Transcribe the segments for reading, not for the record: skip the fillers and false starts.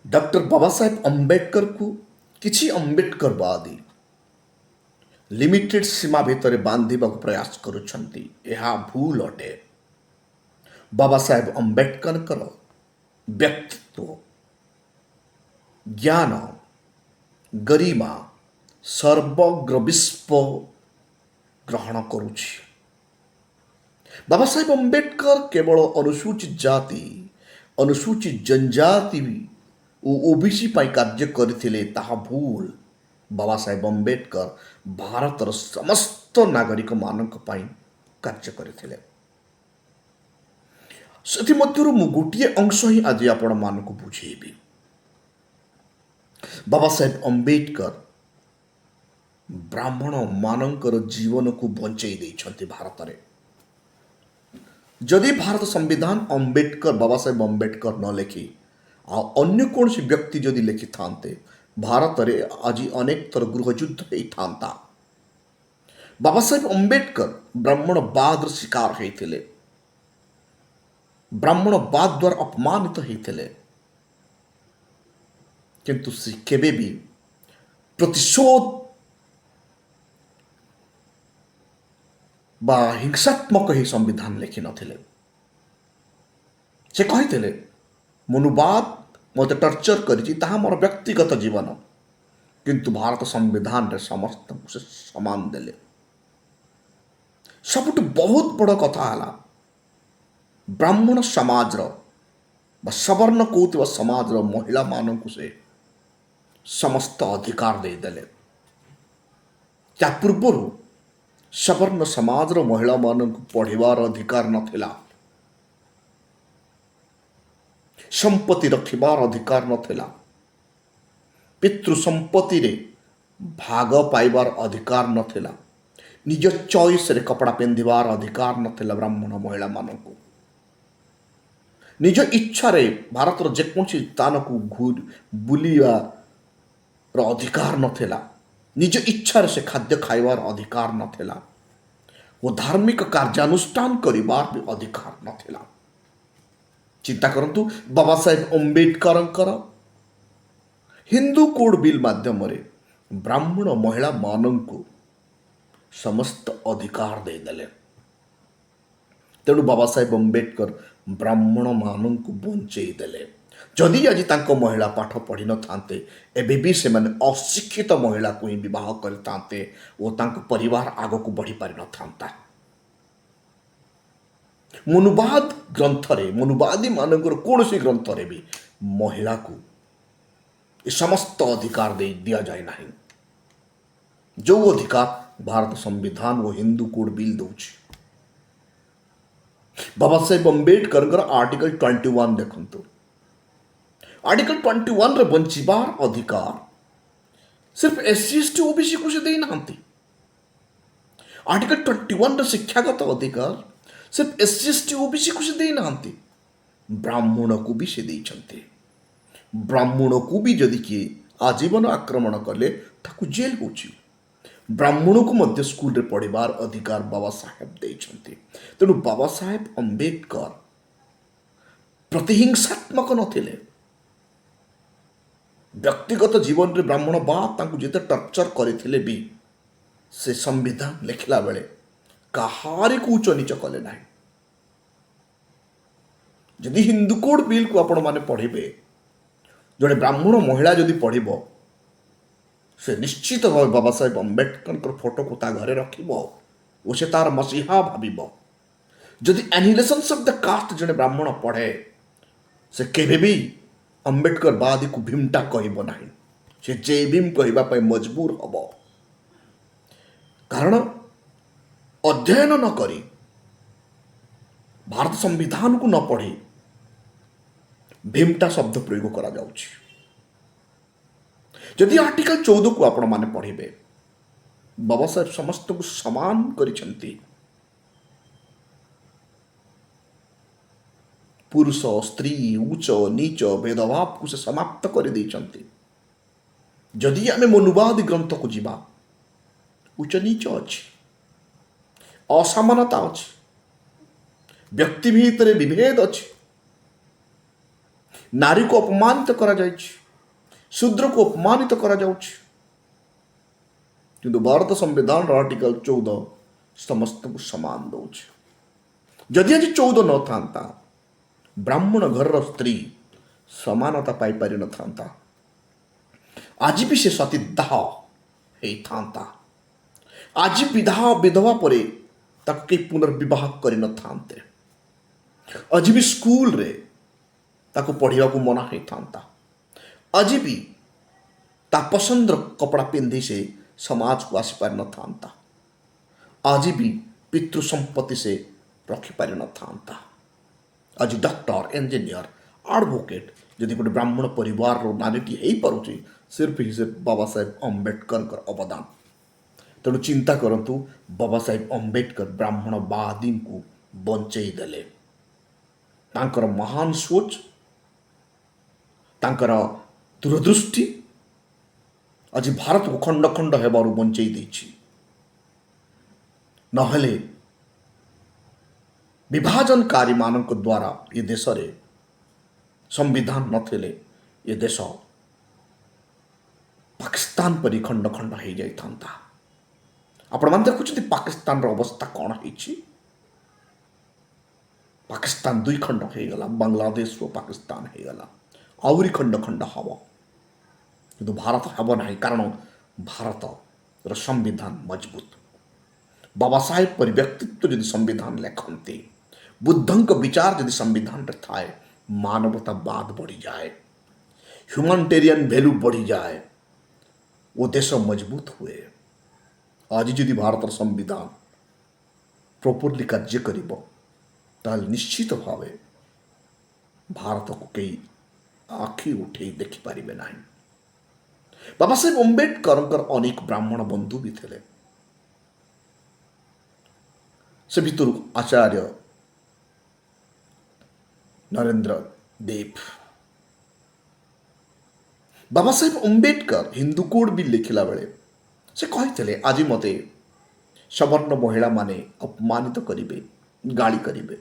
Doctor Baba Saheb Ambedkar को किसी अंबेडकरवादी limited सीमा भितर बांधिबा प्रयास करुछंती। यह भूल अटे। बाबा साहेब अंबेडकर व्यक्तित्व, ज्ञान, गरिमा सर्वग्र विश्व ग्रहण करुछि। बाबा साहेब अंबेडकर केवल अनुसूचित जाति, अनुसूचित जनजाति और ओबीसी पाई कार्य करथिले ताहा भूल। बाबा साहेब अंबेडकर भारतर समस्त नागरिक मानक पाई कार्य करथिले। ସେଥିମଧ୍ୟରୁ ମୁଁ ଗୋଟିଏ ଅଂଶ ହିଁ ଆଜି ଆପଣମାନଙ୍କୁ ବୁଝେଇବି। ବାବା ସାହେବ ଅମ୍ବେଦକର ବ୍ରାହ୍ମଣ ମାନଙ୍କର ଜୀବନକୁ ବଞ୍ଚେଇ ଦେଇଛନ୍ତି ଭାରତରେ। ଯଦି ଭାରତ ସମ୍ବିଧାନ ଅମ୍ବେଦକର ବାବା ସାହେବ ଅମ୍ବେଦକର ନ ଲେଖି ଆଉ ଅନ୍ୟ କୌଣସି ବ୍ୟକ୍ତି ଯଦି ଲେଖିଥାନ୍ତେ, ଭାରତରେ ଆଜି ଅନେକ ଥର ଗୃହଯୁଦ୍ଧ ହେଇଥାନ୍ତା। ବାବା ସାହେବ ଅମ୍ବେଦକର ବ୍ରାହ୍ମଣବାଦର ଶିକାର ହେଇଥିଲେ, ବ୍ରାହ୍ମଣବାଦ ଦ୍ୱାରା ଅପମାନିତ ହେଇଥିଲେ, କିନ୍ତୁ ସେ କେବେ ବି ପ୍ରତିଶୋଧ ବା ହିଂସାତ୍ମକ ଏହି ସମ୍ବିଧାନ ଲେଖିନଥିଲେ। ସେ କହିଥିଲେ ମନୁବାଦ ମୋତେ ଟର୍ଚର କରିଛି, ତାହା ମୋର ବ୍ୟକ୍ତିଗତ ଜୀବନ, କିନ୍ତୁ ଭାରତ ସମ୍ବିଧାନରେ ସମସ୍ତଙ୍କୁ ସେ ସମାନ ଦେଲେ। ସବୁଠୁ ବହୁତ ବଡ଼ କଥା ହେଲା ବ୍ରାହ୍ମଣ ସମାଜର ବା ସବର୍ଣ୍ଣ କହୁଥିବା ସମାଜର ମହିଳାମାନଙ୍କୁ ସେ ସମସ୍ତ ଅଧିକାର ଦେଇଦେଲେ। ତା ପୂର୍ବରୁ ସବର୍ଣ୍ଣ ସମାଜର ମହିଳାମାନଙ୍କୁ ପଢ଼ିବାର ଅଧିକାର ନଥିଲା, ସମ୍ପତ୍ତି ରଖିବାର ଅଧିକାର ନଥିଲା, ପିତୃ ସମ୍ପତ୍ତିରେ ଭାଗ ପାଇବାର ଅଧିକାର ନଥିଲା, ନିଜ ଚଏସ୍ରେ କପଡ଼ା ପିନ୍ଧିବାର ଅଧିକାର ନଥିଲା ବ୍ରାହ୍ମଣ ମହିଳାମାନଙ୍କୁ। ନିଜ ଇଚ୍ଛାରେ ଭାରତର ଯେକୌଣସି ସ୍ଥାନକୁ ବୁଲିବାର ଅଧିକାର ନଥିଲା, ନିଜ ଇଚ୍ଛାରେ ସେ ଖାଦ୍ୟ ଖାଇବାର ଅଧିକାର ନଥିଲା ଓ ଧାର୍ମିକ କାର୍ଯ୍ୟାନୁଷ୍ଠାନ କରିବାର ବି ଅଧିକାର ନଥିଲା। ଚିନ୍ତା କରନ୍ତୁ, ବାବା ସାହେବ ଅମ୍ବେଦକରଙ୍କର ହିନ୍ଦୁ କୋଡ୍ ବିଲ୍ ମାଧ୍ୟମରେ ବ୍ରାହ୍ମଣ ମହିଳାମାନଙ୍କୁ ସମସ୍ତ ଅଧିକାର ଦେଇଦେଲେ। ତେଣୁ ବାବା ସାହେବ ଅମ୍ବେଦକର ବ୍ରାହ୍ମଣମାନଙ୍କୁ ବଞ୍ଚେଇ ଦେଲେ। ଯଦି ଆଜି ତାଙ୍କ ମହିଳା ପାଠ ପଢ଼ିନଥାନ୍ତେ, ଏବେ ବି ସେମାନେ ଅଶିକ୍ଷିତ ମହିଳାକୁ ହିଁ ବିବାହ କରିଥାନ୍ତେ ଓ ତାଙ୍କ ପରିବାର ଆଗକୁ ବଢ଼ି ପାରିନଥାନ୍ତା। ମନୁବାଦ ଗ୍ରନ୍ଥରେ, ମନୁବାଦୀ ମାନଙ୍କର କୌଣସି ଗ୍ରନ୍ଥରେ ବି ମହିଳାକୁ ଏ ସମସ୍ତ ଅଧିକାର ଦିଆଯାଏ ନାହିଁ, ଯେଉଁ ଅଧିକାର ଭାରତ ସମ୍ବିଧାନ ଓ ହିନ୍ଦୁ କୋଡ୍ ବିଲ୍ ଦେଉଛି। ବାବା ସାହେବ ଅମ୍ବେଦକରଙ୍କର ଆର୍ଟିକଲ 21 ଦେଖନ୍ତୁ। आर्टिकल 21 रे बंचिबार अधिकार सिर्फ एससी एसटी ओबीसी को से देना। आर्टिकल 21 रे शिक्षागत अधिकार सिर्फ एससी एसटी ओबीसी को से देना, ब्राह्मण को भी से देइछन्ते। ब्राह्मण को भी जदि किए आजीवन आक्रमण कले ताकू जेल होची। ब्राह्मण को मध्य स्कूल रे पढ़िबार अधिकार बाबा साहेब देइछन्ते। तेणु बाबा साहेब अम्बेडकर प्रतिहिंसात्मक नथिले। व्यक्तिगत जीवन रे ब्राह्मणवाद तांकु जेते टर्चर करथिले भी से संविधान लिखला बेले कहारी को उच्च नीच कले नाही। यदि हिंदू कोड बिल को आपण माने पढ़िबे, जड़े ब्राह्मण महिला यदि पढ़िब, से निश्चित भाव बाबा साहेब अम्बेडकर फोटो को ता घरे रखिब और से तार मसीहा भाविब। यदि एनिहिलेशंस ऑफ द कास्ट जड़े ब्राह्मण पढ़े, से केबे भी अम्बेडकर बादी को भीमटा कहब नहीं, से जय भीम कहवाई मजबूर हम। कारण अध्ययन न करी, भारत संविधान को न पढ़ी भीमटा शब्द प्रयोग करा जाउछि। यदि आर्टिकल 14 को आपण माने पढ़िबे, बाबा साहेब समस्त को समान करिसेंती। पुरुष स्त्री उच्च नीच भेदभाव को से समाप्त कर देइछन्ति। जदि आमे मनुवादी ग्रंथ को जीवा, उच्च नीच अछि, असमानता अछि, व्यक्ति भीतर विभेद अछि, नारी को अपमानित करा जायछि, शूद्र को अपमानित करा जाउछि। किंतु भारत संविधान आर्टिकल 14 समस्त को समान दौछि। जदि आज 14 न थांता ब्राह्मण घर स्त्री समानता पाई पारि न थांता, आज भी से सतीदाह हेई थांता, आज विधवा परे ताको के पुनर्विवाह करि न थांते, आज भी स्कूल रे ताको पढ़िया को मना हे थांता, आज भी ता पसंद कपड़ा पिंधि से समाज को आसी पारि न थांता, आज भी पितृ संपत्ति से रखी पारि न थांता। आज डॉक्टर इंजीनियर एडवोकेट जदि गोटे ब्राह्मण परिवार रो नारीटी हो पारुची सिर्फ ही सिर्फ बाबा साहेब अम्बेडकर अवदान। तेणु चिंता करंतु बाबा साहेब अम्बेडकर ब्राह्मणवादी को बंचई देले। तांकर महान सोच, तांकर दूरदृष्टि आज भारत को खंड खंड हेबारु बंचई देछि। नहले विभाजनकारी मानक द्वारा ये देश रे संविधान नथिले ये देश पाकिस्तान परि खंड खंड हो जाई थांता। आपण मान देखुछथि पाकिस्तान रो अवस्था कौन होइछि। पाकिस्तान दुई खंड हो गला, बांग्लादेश रो पाकिस्तान हो गला, आउरी खंड खंड हब, किंतु भारत हब नहीं। कारण भारत रो संविधान मजबूत। बाबा साहेब पर व्यक्तित्व यदि संविधान लेखन्ति, बुद्धंक विचार यदि संविधान रे थाए, मानवतावाद बढ़ी जाए, ह्यूमैनिटेरियन वैल्यू बढ़ी जाए, वो देश मजबूत हुए। आज जदि भारत संविधान प्रॉपरली कार्य करिब ताल निश्चित भावे भारत को कई आखि उठे देखि पारिबे नहीं। बाबा साहेब अम्बेडकर अनेक ब्राह्मण बंधु भी थे। से भितर आचार्य नरेंद्र देव, बाबा साहेब अम्बेडकर हिंदू कोड बिल लिखिला बेले से कही आज मते सवर्ण महिला माने अपमानित करिवे, गाली करिवे,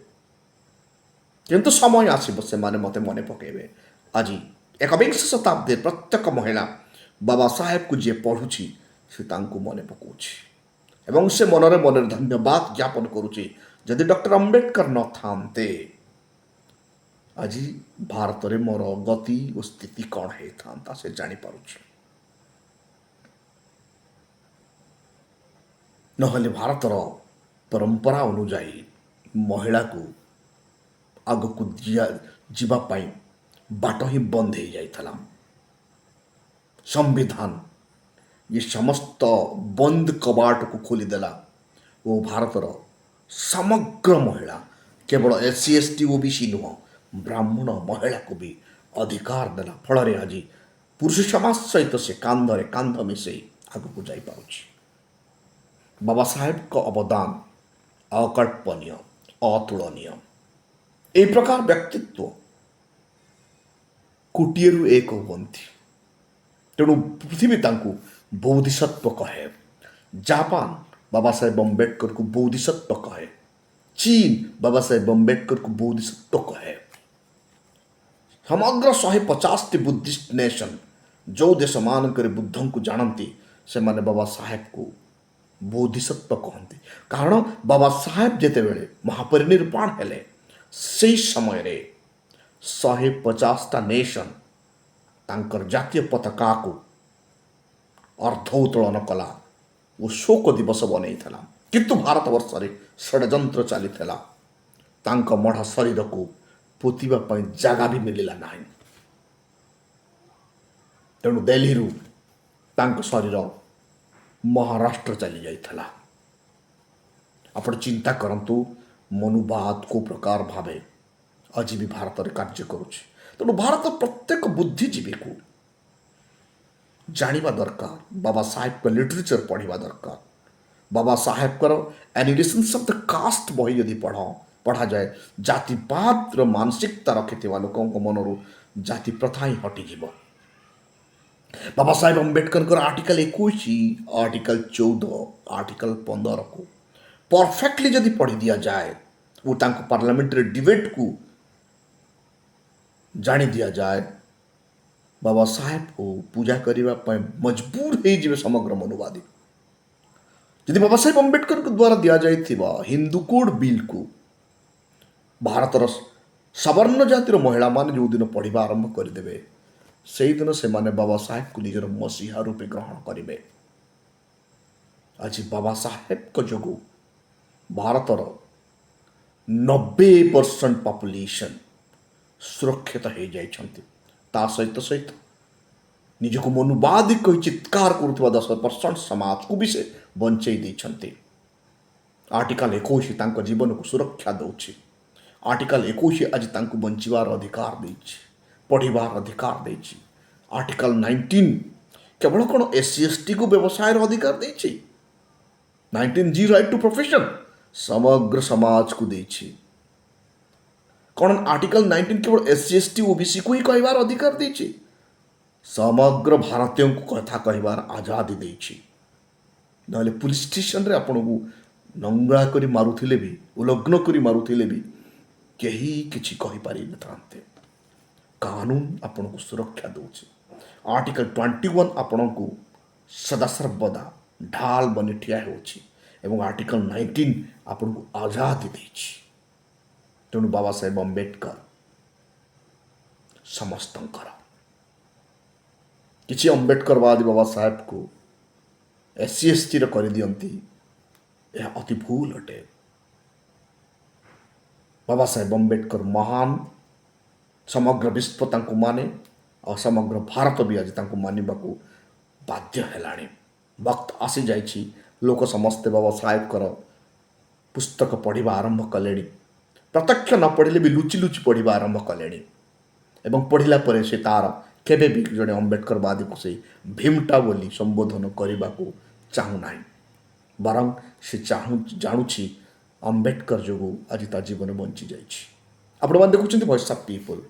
किंतु समय आसिब से माने मते मने पकेबे। आज एकविंश शताब्दी प्रत्येक महिला बाबा साहेब को जे पढ़ुछि से तांको मने पकाउछि एवं से मनरे मनरे धन्यवाद ज्ञापन करुछि। जदि डॉक्टर अम्बेडकर न थांते आज भारत रे मोर गति और स्थिति कौन है था से जानी पारुछि। नहले भारतर परंपरा अनुजाई महिला को आग को जीवा पाई बाट ही बंद हो जाइथला। संविधान ये समस्त बंद कबाट को खोलीदेला। वो भारतर समग्र महिला केवल SC ST OBC नुह, ब्राह्मण महिला को भी अधिकार देला। फल आज पुरुष समाज सहित से कांधरे कांध मिसई आग को जाई पारुछि। बाबा साहेब का अवदान अकल्पनीय, अतुलनीय। ए प्रकार व्यक्तित्व कोटिएरु एक हुअन्ति। तेणु पृथ्वी तांकु बोधिसत्व कहे। जापान बाबा साहेब अम्बेडकर को बोधिसत्व कहे। चीन बाबा साहेब अम्बेडकर को बोधिसत्व कहे। समग्र 150 बुद्धिस्ट नेशन जो देश मानक बुद्धं को जानती से माने बाबा साहेब को बोधिसत्व कहते। कारण बाबा साहेब जेते बेले महापरिनिर्वाण हेले से समय रे 150टा नेशन तांकर जातीय पताका को अर्धोत्तोलन कला वो शोक दिवस बनई था। किंतु भारत वर्ष रे षड्यंत्र चली तांका मढ़ा शरीर को पोतिबा पई जगह भी मिलला नहीं। तेणु दिल्ली रु तांका शरीर महाराष्ट्र चली जाइथला। आपण चिंता करंतु मनुवाद को प्रकार भावे आज भी भारत रे कार्य करुछि। तेणु भारत प्रत्येक बुद्धिजीवी को जानिबा दरकार। बाबा साहेब का लिटरेचर पढ़िबा दरकार। बाबा साहेब कर एनिमेशंस ऑफ द कास्ट बही यदि पढ़ा जाए, जातिवाद मानसिकता रखिथिबा लोकों को मनरु जाति प्रथा ही हटिଯିବ। बाबा साहेब अम्बेडकर को आर्टिकल 21, आर्टिकल 14, आर्टिकल 15 को परफेक्टली यदि पढ़ी दिया जाए, वो तांको पार्लियामेंट्री डिबेट को ଜାଣି ଦିଆଯାଏ ବାବା ସାହେବକୁ ପୂଜା କରିବା ପାଇଁ ମଜବୁର ହେଇଯିବେ ସମଗ୍ର ମନୁବାଦୀ। ଯଦି ବାବା ସାହେବ ଅମ୍ବେଦକରଙ୍କ ଦ୍ୱାରା ଦିଆଯାଇଥିବା ହିନ୍ଦୁ କୋଡ୍ ବିଲ୍କୁ ଭାରତର ସବର୍ଣ୍ଣ ଜାତିର ମହିଳାମାନେ ଯେଉଁଦିନ ପଢ଼ିବା ଆରମ୍ଭ କରିଦେବେ, ସେଇଦିନ ସେମାନେ ବାବା ସାହେବକୁ ନିଜର ମସିହା ରୂପେ ଗ୍ରହଣ କରିବେ। ଆଜି ବାବା ସାହେବଙ୍କ ଯୋଗୁଁ ଭାରତର 90% ପପୁଲେସନ୍ ସୁରକ୍ଷିତ ହେଇଯାଇଛନ୍ତି। ତା ସହିତ ସହିତ ନିଜକୁ ମନୁବାଦୀ କହି ଚିତ୍କାର କରୁଥିବା 10% ସମାଜକୁ ବି ସେ ବଞ୍ଚେଇ ଦେଇଛନ୍ତି। ଆର୍ଟିକଲ୍ 21 ତାଙ୍କ ଜୀବନକୁ ସୁରକ୍ଷା ଦେଉଛି। ଆର୍ଟିକଲ୍ 21 ଆଜି ତାଙ୍କୁ ବଞ୍ଚିବାର ଅଧିକାର ଦେଇଛି, ପଢ଼ିବାର ଅଧିକାର ଦେଇଛି। ଆର୍ଟିକଲ୍ 19 କେବଳ କ'ଣ SC/STକୁ ବ୍ୟବସାୟର ଅଧିକାର ଦେଇଛି? 19G ରାଇଟ୍ ଟୁ ପ୍ରଫେସନ୍ ସମଗ୍ର ସମାଜକୁ ଦେଇଛି। କ'ଣ ଆର୍ଟିକଲ୍ 19 କେବଳ SC/ST OBCକୁ ହିଁ କହିବାର ଅଧିକାର ଦେଇଛି? ସମଗ୍ର ଭାରତୀୟଙ୍କୁ କଥା କହିବାର ଆଜାଦି ଦେଇଛି। ନହେଲେ ପୁଲିସ୍ ଷ୍ଟେସନରେ ଆପଣଙ୍କୁ ନଙ୍ଗା କରି ମାରୁଥିଲେ ବି, ଉଲଗ୍ନ କରି ମାରୁଥିଲେ ବି କେହି କିଛି କହିପାରିନଥାନ୍ତେ। କାନୁନ ଆପଣଙ୍କୁ ସୁରକ୍ଷା ଦେଉଛି। ଆର୍ଟିକଲ୍ 21 ଆପଣଙ୍କୁ ସଦାସର୍ବଦା ଢାଲ ବନି ଠିଆ ହେଉଛି ଏବଂ ଆର୍ଟିକଲ୍ 19 ଆପଣଙ୍କୁ ଆଜାଦି ଦେଇଛି। ତେଣୁ ବାବା ସାହେବ ଅମ୍ବେଦକର ସମସ୍ତଙ୍କର। କିଛି ଅମ୍ବେଦକରବାଦୀ ବାବା ସାହେବକୁ SC/STର କରିଦିଅନ୍ତି, ଏହା ଅତି ଭୁଲ ଅଟେ। ବାବା ସାହେବ ଅମ୍ବେଦକର ମହାନ, ସମଗ୍ର ବିଶ୍ୱ ତାଙ୍କୁ ମାନେ ଆଉ ସମଗ୍ର ଭାରତ ବି ଆଜି ତାଙ୍କୁ ମାନିବାକୁ ବାଧ୍ୟ ହେଲାଣି। ବକ୍ତ ଆସିଯାଇଛି, ଲୋକ ସମସ୍ତେ ବାବା ସାହେବଙ୍କର ପୁସ୍ତକ ପଢ଼ିବା ଆରମ୍ଭ କଲେଣି। ପ୍ରତ୍ୟକ୍ଷ ନ ପଢ଼ିଲେ ବି ଲୁଚି ଲୁଚି ପଢ଼ିବା ଆରମ୍ଭ କଲେଣି ଏବଂ ପଢ଼ିଲା ପରେ ସେ ତା'ର କେବେ ବି ଜଣେ ଅମ୍ବେଦକରବାଦୀକୁ ସେଇ ଭୀମଟା ବୋଲି ସମ୍ବୋଧନ କରିବାକୁ ଚାହୁଁନାହିଁ। ବରଂ ସେ ଜାଣୁଛି ଅମ୍ବେଦକର ଯୋଗୁଁ ଆଜି ତା ଜୀବନ ବଞ୍ଚିଯାଇଛି। ଆପଣମାନେ ଦେଖୁଛନ୍ତି voice of people,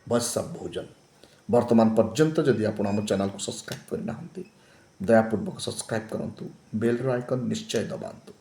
voice of Bahujan. ବର୍ତ୍ତମାନ ପର୍ଯ୍ୟନ୍ତ ଯଦି ଆପଣ ଆମ ଚ୍ୟାନେଲକୁ ସବସ୍କ୍ରାଇବ୍ କରିନାହାନ୍ତି, ଦୟାପୂର୍ବକ ସବସ୍କ୍ରାଇବ୍ କରନ୍ତୁ, ବେଲ୍ର ଆଇକନ୍ ନିଶ୍ଚୟ ଦବାନ୍ତୁ।